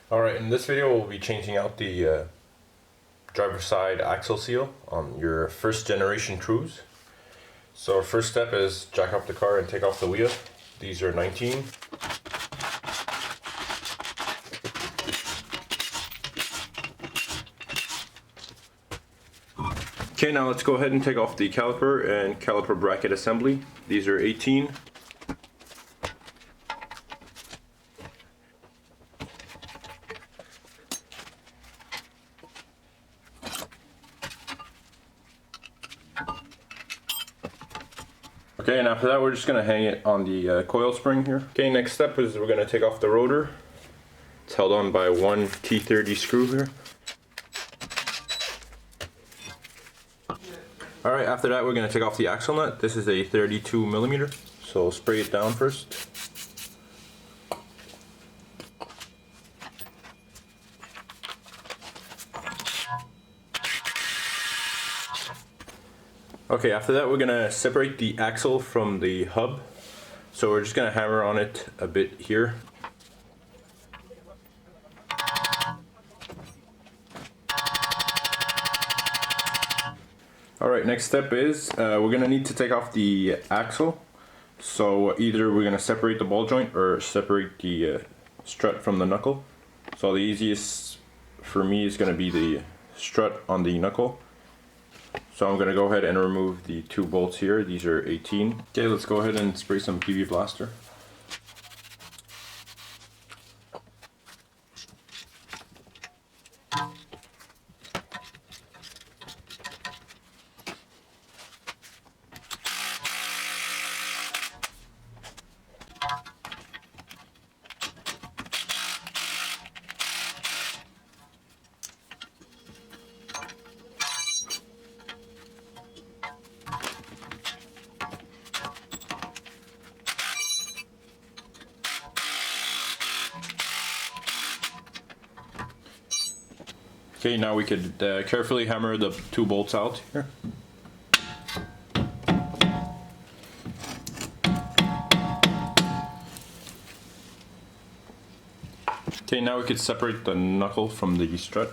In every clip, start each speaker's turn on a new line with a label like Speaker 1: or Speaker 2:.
Speaker 1: Alright, in this video we'll be changing out the driver's side axle seal on your first generation Cruze. So our first step is jack up the car and take off the wheel. These are 19. Okay, now let's go ahead and take off the caliper and caliper bracket assembly. These are 18. Okay, and after that we're just going to hang it on the coil spring here. Okay, next step is we're going to take off the rotor. It's held on by one T30 screw here. Alright, after that we're going to take off the axle nut. This is a 32 millimeter, so spray it down first. Okay, after that we're going to separate the axle from the hub. So we're just going to hammer on it a bit here. Alright, next step is we're going to need to take off the axle. So either we're going to separate the ball joint or separate the strut from the knuckle. So the easiest for me is going to be the strut on the knuckle. So I'm going to go ahead and remove the two bolts here. These are 18. Okay, let's go ahead and spray some PV Blaster. Okay, now we could carefully hammer the two bolts out here. Okay, now we could separate the knuckle from the strut.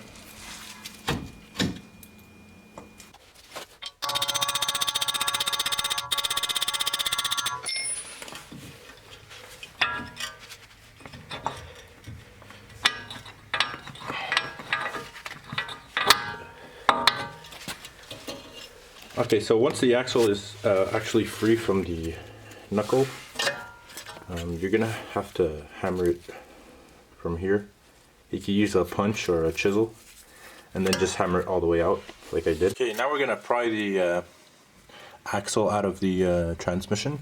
Speaker 1: Okay, so once the axle is actually free from the knuckle, you're gonna have to hammer it from here. You can use a punch or a chisel and then just hammer it all the way out like I did. Okay, now we're gonna pry the axle out of the transmission.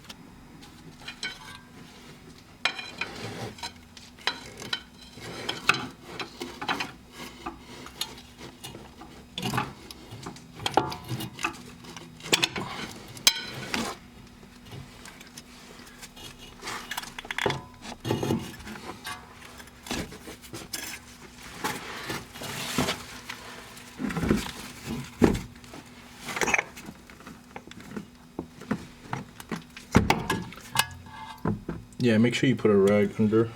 Speaker 1: Yeah, make sure you put a rag under.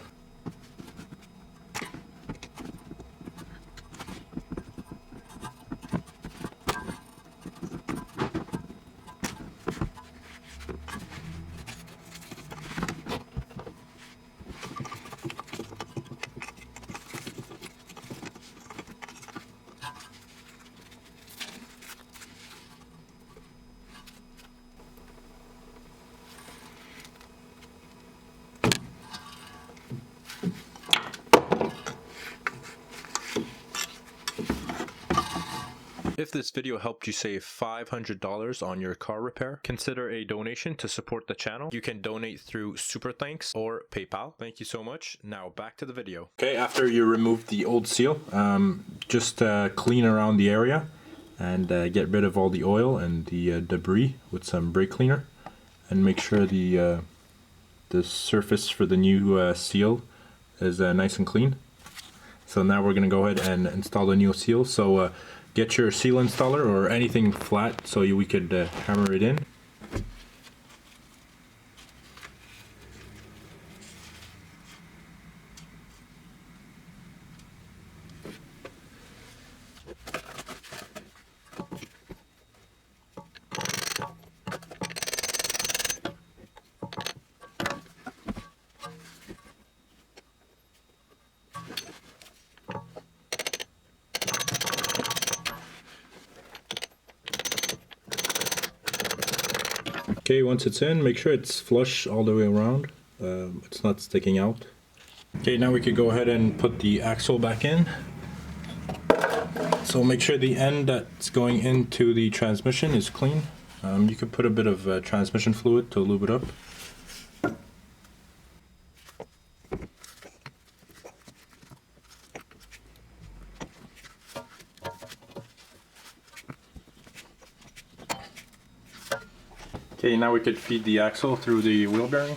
Speaker 1: If this video helped you save $500 on your car repair, consider a donation to support the channel. You can donate through Super Thanks or PayPal. Thank you so much. Now back to the video. Okay, after you remove the old seal, just clean around the area and get rid of all the oil and the debris with some brake cleaner, and make sure the surface for the new seal is nice and clean. So now we're going to go ahead and install the new seal. So get your seal installer or anything flat so we could hammer it in. Okay, once it's in, make sure it's flush all the way around. It's not sticking out. Okay, now we could go ahead and put the axle back in. So make sure the end that's going into the transmission is clean. You could put a bit of transmission fluid to lube it up. Okay, now we could feed the axle through the wheel bearing.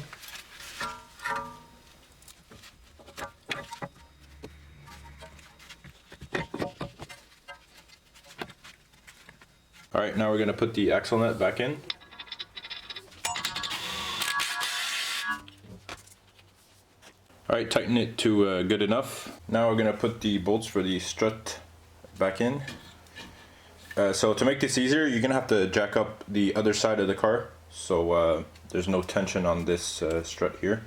Speaker 1: Alright, now we're going to put the axle nut back in. Alright, tighten it to good enough. Now we're going to put the bolts for the strut back in. So to make this easier, you're going to have to jack up the other side of the car, so there's no tension on this strut here.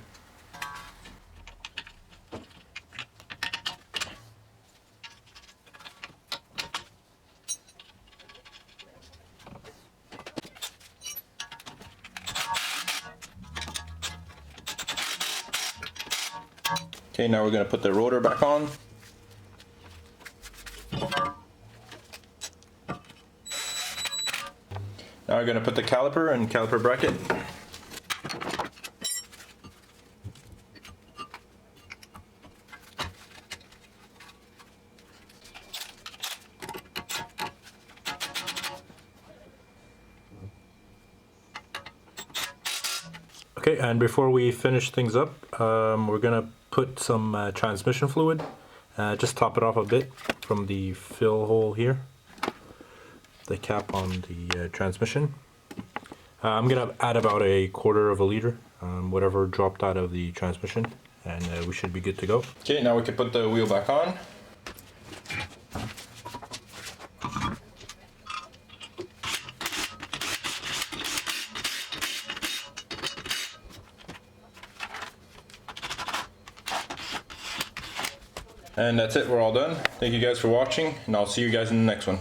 Speaker 1: Okay, now we're going to put the rotor back on. Now we're going to put the caliper and caliper bracket. Okay, and before we finish things up, we're going to put some transmission fluid. Just top it off a bit from the fill hole here, the cap on the transmission. I'm going to add about 1/4 liter, whatever dropped out of the transmission, and we should be good to go. Okay, now we can put the wheel back on. And that's it, we're all done. Thank you guys for watching, and I'll see you guys in the next one.